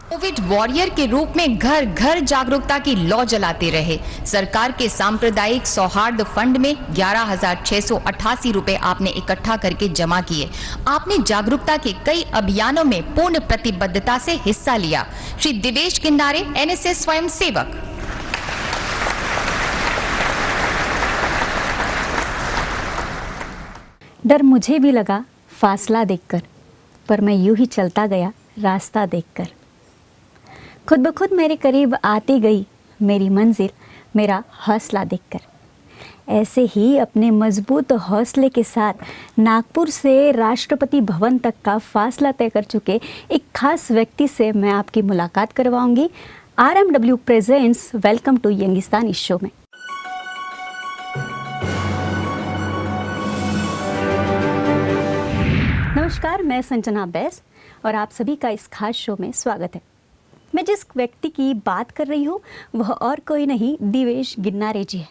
Covid warrior के रूप में घर घर जागरूकता की लौ जलाते रहे। सरकार के सांप्रदायिक सौहार्द फंड में 11,688 रुपए आपने इकट्ठा करके जमा किए। आपने जागरूकता के कई अभियानों में पूर्ण प्रतिबद्धता से हिस्सा लिया। श्री दिवेश किंदारे, एनएसएस स्वयं सेवक। डर मुझे भी लगा फासला देखकर, पर मैं यूं ही चलता गया रास्ता देखकर। खुद ब खुद मेरे करीब आती गई मेरी मंजिल, मेरा हौसला देखकर। ऐसे ही अपने मजबूत हौसले के साथ नागपुर से राष्ट्रपति भवन तक का फासला तय कर चुके एक खास व्यक्ति से मैं आपकी मुलाकात करवाऊंगी। RMW presents welcome to Youngistan इस शो में। नमस्कार, मैं संजना बैस और आप सभी का इस खास शो में स्वागत है। मैं जिस व्यक्ति की बात कर रही हूँ वह और कोई नहीं, दिवेश गिन्नारे जी है।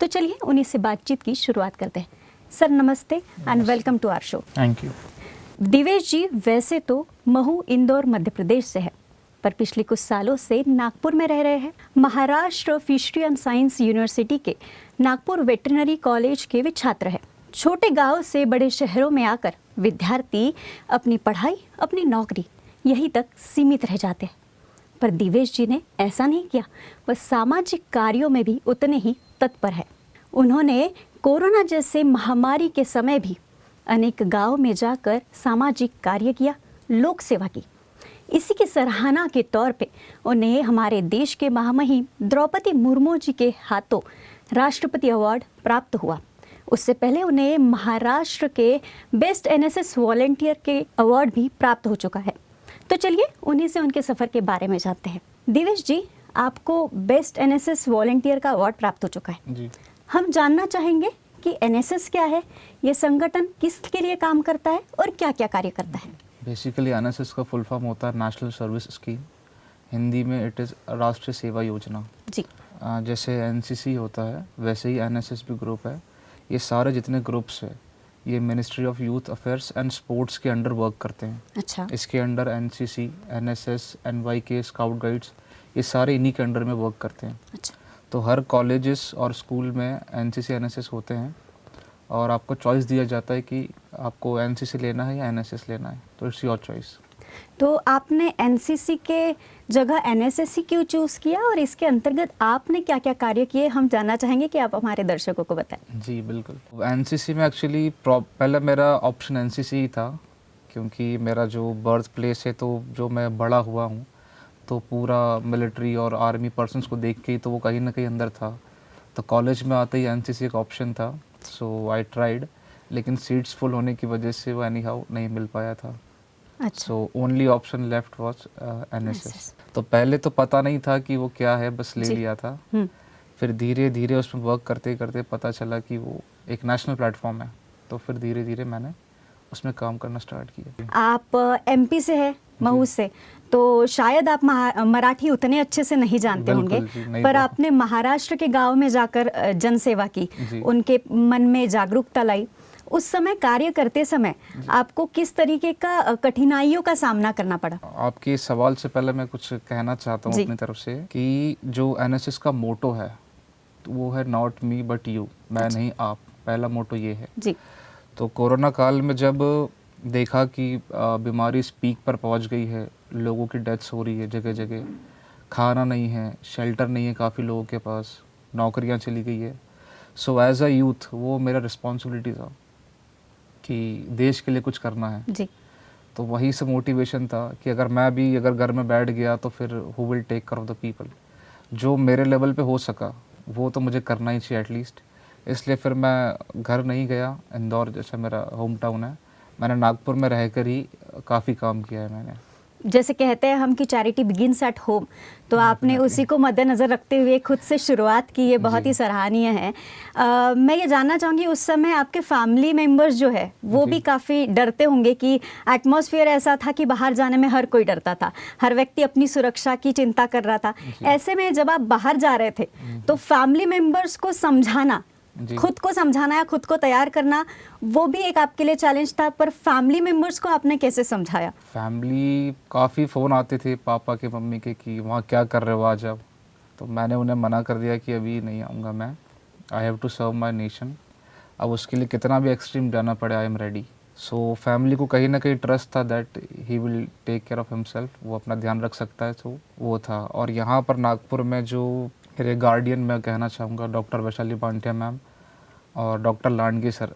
तो चलिए उन्हीं से बातचीत की शुरुआत करते हैं। सर नमस्ते and welcome to our show. Thank you. Divesh ji वैसे तो महू इंदौर मध्य प्रदेश से है, पर पिछले कुछ सालों से नागपुर में रह रहे हैं। Maharashtra fishery and science university के नागपुर वेटरनरी कॉलेज के वे छात्र हैं। छोटे गांव से बड़े शहरों में आकर विद्यार्थी अपनी पढ़ाई, अपनी नौकरी यहीं तक सीमित रह जाते हैं, पर दिवेश जी ने ऐसा नहीं किया। वह सामाजिक कार्यों में भी उतने ही तत्पर है। उन्होंने कोरोना जैसे महामारी के समय भी अनेक गांव में जाकर सामाजिक कार्य किया, लोक सेवा की। इसी की सराहना के तौर पे उन्हें हमारे देश के महामहिम द्रौपदी मुर्मू जी के हाथों राष्ट्रपति अवार्ड प्राप्त हुआ। उससे पहले उन्हें महाराष्ट्र के बेस्ट एनएसएस वॉलंटियर के अवार्ड भी प्राप्त हो चुका है। तो चलिए उन्हीं से उनके सफ़र के बारे में जानते हैं। दिवेश जी, आपको बेस्ट एनएसएस वॉलंटियर का अवार्ड प्राप्त हो चुका है जी। हम जानना चाहेंगे कि एनएसएस क्या है, ये संगठन किसके लिए काम करता है और क्या क्या कार्य करता है। बेसिकली एनएसएस का फुल फॉर्म होता है नेशनल सर्विस स्कीम, हिंदी में इट इज़ राष्ट्रीय सेवा योजना जी। जैसे एनसीसी होता है वैसे ही एनएसएस भी ग्रुप है। ये सारे जितने ग्रुप्स हैं ये ministry of youth affairs and sports के अंडर वर्क करते हैं। अच्छा। इसके under NCC, NSS, NYK, scout guides, ये सारे इन्हीं के अंडर में वर्क करते हैं। अच्छा। तो हर कॉलेजेस और स्कूल में एनसीसी एनएसएस होते हैं और आपको चॉइस दिया जाता है कि आपको एनसीसी लेना है या एनएसएस लेना है, तो इट्स योर चॉइस। तो आपने एनसीसी के जगह एनएसएस ही क्यों चूज़ किया और इसके अंतर्गत आपने क्या क्या कार्य किए, हम जानना चाहेंगे कि आप हमारे दर्शकों को बताएं। जी बिल्कुल। एनसीसी में एक्चुअली पहले मेरा ऑप्शन एनसीसी ही था, क्योंकि मेरा जो बर्थ प्लेस है, तो जो मैं बड़ा हुआ हूँ, तो पूरा मिलिट्री और आर्मी पर्सन्स को देख के ही तो वो कहीं ना कहीं अंदर था। तो कॉलेज में आते ही एनसीसी एक ऑप्शन था, सो आई ट्राइड, लेकिन सीट्स फुल होने की वजह से वो एनी हाउ नहीं मिल पाया था। अच्छा। So only option left was NSS. तो पहले तो पता नहीं था कि वो क्या है, बस ले लिया था। फिर धीरे धीरे उसमें वर्क करते करते पता चला कि वो एक नेशनल प्लेटफॉर्म है, तो फिर धीरे धीरे मैंने उसमें काम करना स्टार्ट किया। आप एमपी से है, महू से, तो शायद आप मराठी उतने अच्छे से नहीं जानते होंगे, पर आपने महाराष्ट्र के गांव में जाकर जनसेवा की, उनके मन में जागरूकता लाई। उस समय कार्य करते समय आपको किस तरीके का कठिनाइयों का सामना करना पड़ा? आपके सवाल से पहले मैं कुछ कहना चाहता हूँ अपनी तरफ से कि जो एनएसएस का मोटो है तो वो है नॉट मी बट यू, मैं नहीं आप, पहला मोटो ये है जी। तो कोरोना काल में जब देखा कि बीमारी इस पीक पर पहुंच गई है, लोगों की डेथ्स हो रही है जगह जगह, खाना नहीं है, शेल्टर नहीं है काफ़ी लोगों के पास, नौकरियां चली गई है, सो एज अ यूथ वो मेरा रिस्पॉन्सिबिलिटी था कि देश के लिए कुछ करना है जी। तो वही से मोटिवेशन था कि अगर घर में बैठ गया तो फिर who will take care of the people. जो मेरे लेवल पे हो सका वो तो मुझे करना ही चाहिए एटलीस्ट। इसलिए फिर मैं घर नहीं गया, इंदौर जैसा मेरा होम टाउन है, मैंने नागपुर में रहकर ही काफ़ी काम किया है मैंने। जैसे कहते हैं हम कि चैरिटी बिगिंस एट होम, तो आपने उसी को मद्देनज़र रखते हुए खुद से शुरुआत की, ये बहुत ही सराहनीय है। मैं ये जानना चाहूँगी उस समय आपके फैमिली मेंबर्स जो है वो भी काफ़ी डरते होंगे कि एटमॉस्फेयर ऐसा था कि बाहर जाने में हर कोई डरता था, हर व्यक्ति अपनी सुरक्षा की चिंता कर रहा था। ऐसे में जब आप बाहर जा रहे थे तो फैमिली मेंबर्स को समझाना जी। खुद को समझाना या खुद को तैयार करना वो भी एक आपके लिए चैलेंज था, पर फैमिली मेंबर्स को आपने कैसे समझाया? फैमिली काफ़ी फ़ोन आते थे पापा के मम्मी के कि वहाँ क्या कर रहे हो आज आप। तो मैंने उन्हें मना कर दिया कि अभी नहीं आऊँगा मैं, I have to serve my nation. अब उसके लिए कितना भी एक्सट्रीम जाना पड़े I am ready. So family को कहीं ना कहीं ट्रस्ट था that he will take care of himself, वो अपना ध्यान रख सकता है, तो वो था। और यहाँ पर नागपुर में जो मेरे गार्डियन मैं कहना चाहूँगा डॉक्टर वैशाली बांटिया मैम और डॉक्टर लांडगे सर,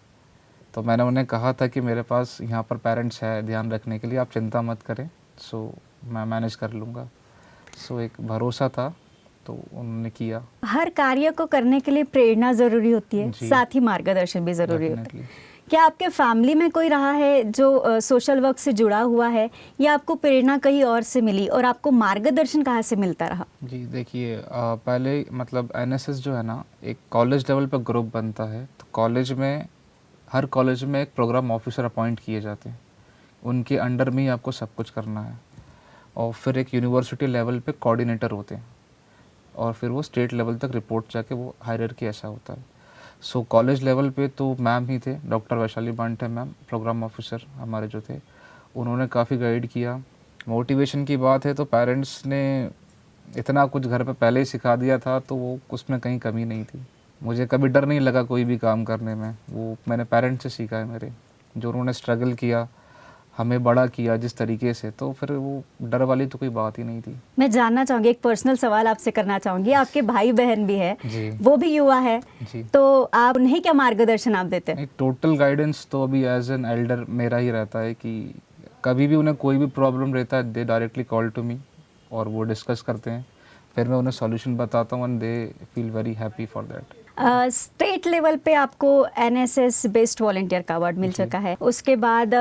तो मैंने उन्हें कहा था कि मेरे पास यहाँ पर पेरेंट्स है ध्यान रखने के लिए, आप चिंता मत करें, सो मैं मैनेज कर लूँगा। सो एक भरोसा था तो उन्होंने किया। हर कार्य को करने के लिए प्रेरणा जरूरी होती है, जी। साथ ही मार्गदर्शन भी जरूरी होता है। Definitely। क्या आपके फैमिली में कोई रहा है जो सोशल वर्क से जुड़ा हुआ है, या आपको प्रेरणा कहीं और से मिली और आपको मार्गदर्शन कहाँ से मिलता रहा? जी देखिए, पहले मतलब एनएसएस जो है ना एक कॉलेज लेवल पर ग्रुप बनता है, तो कॉलेज में हर कॉलेज में एक प्रोग्राम ऑफिसर अपॉइंट किए जाते हैं, उनके अंडर में ही आपको सब कुछ करना है। और फिर एक यूनिवर्सिटी लेवल पे कोऑर्डिनेटर होते हैं और फिर वो स्टेट लेवल तक रिपोर्ट जाके वो हायरार्की ऐसा होता है। सो कॉलेज लेवल पे तो मैम ही थे, डॉक्टर वैशाली बांटे मैम प्रोग्राम ऑफिसर हमारे जो थे, उन्होंने काफ़ी गाइड किया। मोटिवेशन की बात है तो पेरेंट्स ने इतना कुछ घर पे पहले ही सिखा दिया था, तो वो उसमें कहीं कमी नहीं थी। मुझे कभी डर नहीं लगा कोई भी काम करने में, वो मैंने पेरेंट्स से सीखा है मेरे, जो उन्होंने स्ट्रगल किया, हमें बड़ा किया जिस तरीके से, तो फिर वो डर वाली तो कोई बात ही नहीं थी। मैं जानना चाहूंगी, एक पर्सनल सवाल आपसे करना चाहूंगी, आपके भाई बहन भी है, जी। वो भी युवा है, जी। तो आप उन्हें क्या मार्गदर्शन आप देते हैं? नहीं, टोटल गाइडेंस तो अभी एज एन एल्डर मेरा ही रहता है कि कभी भी उन्हें कोई भी प्रॉब्लम रहता है they directly call to me और वो डिस्कस करते हैं, फिर मैं उन्हें सॉल्यूशन बताता हूँ and they feel very happy for that. State level पे आपको एनएसएस बेस्ट वॉलंटियर का अवार्ड मिल चुका है, उसके बाद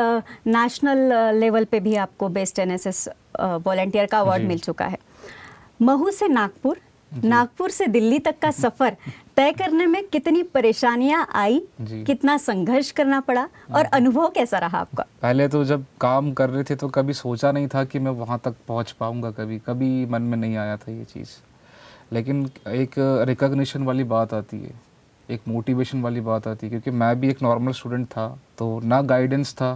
नेशनल लेवल पे भी आपको बेस्ट एनएसएस वॉलंटियर का अवार्ड जी। मिल चुका है। महू से नागपुर, नागपुर से दिल्ली तक का सफर तय करने में कितनी परेशानियां आई, जी। कितना संघर्ष करना पड़ा और अनुभव कैसा रहा आपका? पहले तो जब काम कर रहे थे तो कभी सोचा नहीं था कि मैं वहाँ तक पहुँच पाऊँगा, कभी मन में नहीं आया था ये चीज़। लेकिन एक रिकॉग्निशन वाली बात आती है, एक मोटिवेशन वाली बात आती है, क्योंकि मैं भी एक नॉर्मल स्टूडेंट था, तो ना गाइडेंस था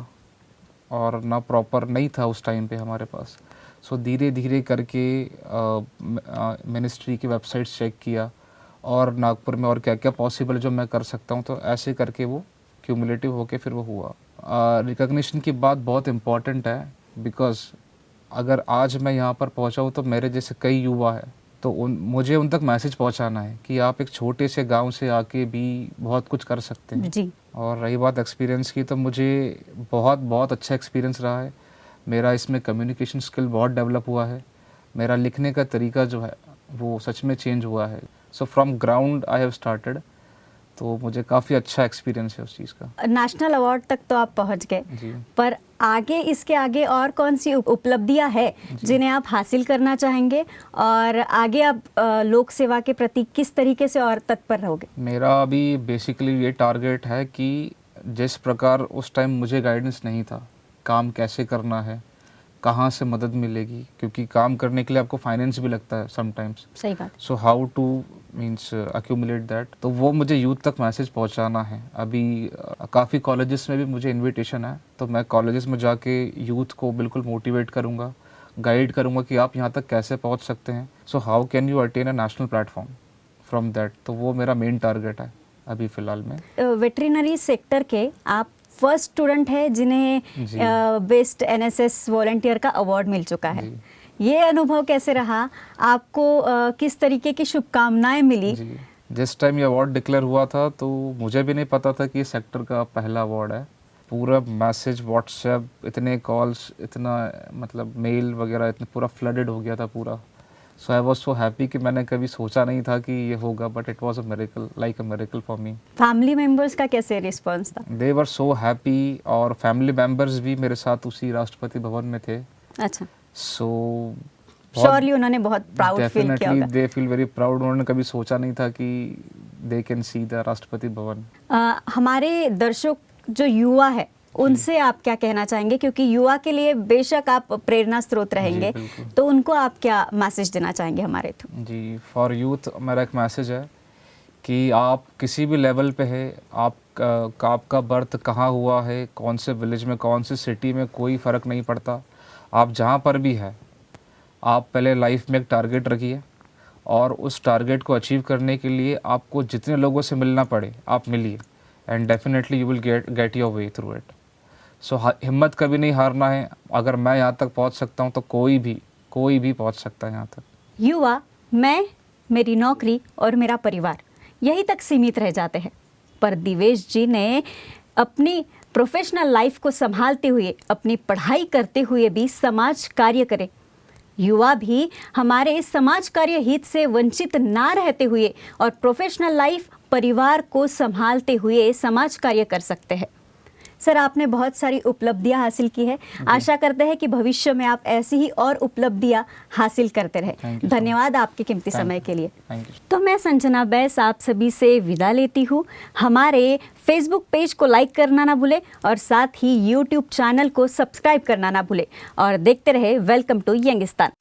और ना प्रॉपर नहीं था उस टाइम पे हमारे पास। सो धीरे धीरे करके मिनिस्ट्री की वेबसाइट चेक किया और नागपुर में और क्या क्या पॉसिबल जो मैं कर सकता हूँ, तो ऐसे करके वो क्यूमुलेटिव होके फिर वो हुआ। रिकॉग्निशन की बात बहुत इम्पॉर्टेंट है, बिकॉज अगर आज मैं यहाँ पर पहुँचा हूँ तो मेरे जैसे कई युवा है, तो मुझे उन तक मैसेज पहुँचाना है कि आप एक छोटे से गांव से आके भी बहुत कुछ कर सकते हैं। जी। और रही बात एक्सपीरियंस की, तो मुझे बहुत अच्छा एक्सपीरियंस रहा है। मेरा इसमें कम्युनिकेशन स्किल बहुत डेवलप हुआ है, मेरा लिखने का तरीका जो है वो सच में चेंज हुआ है। So from ground I have started, तो मुझे काफ़ी अच्छा एक्सपीरियंस है उस चीज़ का। नेशनल अवार्ड तक तो आप पहुंच गए, जी। पर आगे इसके आगे और कौन सी उपलब्धियां है जिन्हें आप हासिल करना चाहेंगे, और आगे आप लोक सेवा के प्रति किस तरीके से और तत्पर रहोगे? मेरा अभी बेसिकली ये टारगेट है कि जिस प्रकार उस टाइम मुझे गाइडेंस नहीं था, काम कैसे करना है, कहाँ से मदद मिलेगी, क्योंकि काम करने के लिए आपको फाइनेंस भी लगता है समटाइम्स। सही बात। So how two means accumulate that, तो वो मुझे यूथ तक मैसेज पहुंचाना है। अभी काफ़ी कॉलेजेस में भी मुझे इनविटेशन है, तो मैं कॉलेजेस में जाके यूथ को बिल्कुल मोटिवेट करूँगा, गाइड करूँगा कि आप यहाँ तक कैसे पहुँच सकते हैं। So how can you attain a national platform from that, तो वो मेरा मेन टारगेट है अभी फ़िलहाल में। वेटरिनरी सेक्टर के आप फर्स्ट स्टूडेंट है जिन्हें जी। बेस्ट एनएसएस वॉलंटियर का अवार्ड मिल चुका है। जी। ये अनुभव कैसे रहा आपको? किस तरीके की शुभकामनाएं मिली? जी, जिस टाइम ये अवार्ड डिक्लेयर हुआ था तो मुझे भी नहीं पता था कि ये सेक्टर का पहला अवार्ड है। पूरा मैसेज, व्हाट्सएप, इतने कॉल्स, इतना मतलब मेल वगैरह, इतना पूरा फ्लडेड हो गया था पूरा। सो आई वाज सो हैप्पी कि मैंने कभी सोचा नहीं था कि ये होगा, but it was a miracle, like a miracle for me. Family members का कैसे रिस्पांस था? दे वर सो हैप्पी, और फैमिली मेंबर्स भी मेरे साथ उसी राष्ट्रपति भवन में थे। अच्छा। सो श्योरली उन्होंने बहुत प्राउड फील किया होगा। They feel very proud. उन्होंने कभी सोचा नहीं था कि they can see the Rashtrapati Bhavan. हमारे दर्शक जो युवा है उनसे आप क्या कहना चाहेंगे, क्योंकि युवा के लिए बेशक आप प्रेरणा स्रोत रहेंगे, बिल्कुल। तो उनको आप क्या मैसेज देना चाहेंगे हमारे थ्रू? जी, फॉर यूथ मेरा एक मैसेज है कि आप किसी भी लेवल पे है, आपका बर्थ कहाँ हुआ है, कौन से विलेज में, कौन से सिटी में, कोई फ़र्क नहीं पड़ता। आप जहाँ पर भी है, आप पहले लाइफ में एक टारगेट रखिए और उस टारगेट को अचीव करने के लिए आपको जितने लोगों से मिलना पड़े आप मिलिए, and definitely you will get your way through it. So हिम्मत कभी नहीं हारना है। अगर मैं यहाँ तक पहुँच सकता हूँ तो कोई भी पहुँच सकता है यहाँ तक। युवा मैं, मेरी नौकरी और मेरा परिवार यही तक सीमित रह जाते हैं, पर दिवेश जी ने अपनी प्रोफेशनल लाइफ को संभालते हुए, अपनी पढ़ाई करते हुए भी समाज कार्य करे। युवा भी हमारे इस समाज कार्य हित से वंचित ना रहते हुए और प्रोफेशनल लाइफ, परिवार को संभालते हुए समाज कार्य कर सकते हैं। सर, आपने बहुत सारी उपलब्धियां हासिल की है। आशा करते हैं कि भविष्य में आप ऐसी ही और उपलब्धियां हासिल करते रहे। धन्यवाद आपके कीमती समय के लिए। तो मैं संजना बैस आप सभी से विदा लेती हूँ। हमारे फेसबुक पेज को लाइक करना ना भूले और साथ ही यूट्यूब चैनल को सब्सक्राइब करना ना भूले और देखते रहे वेलकम टू यंगिस्तान।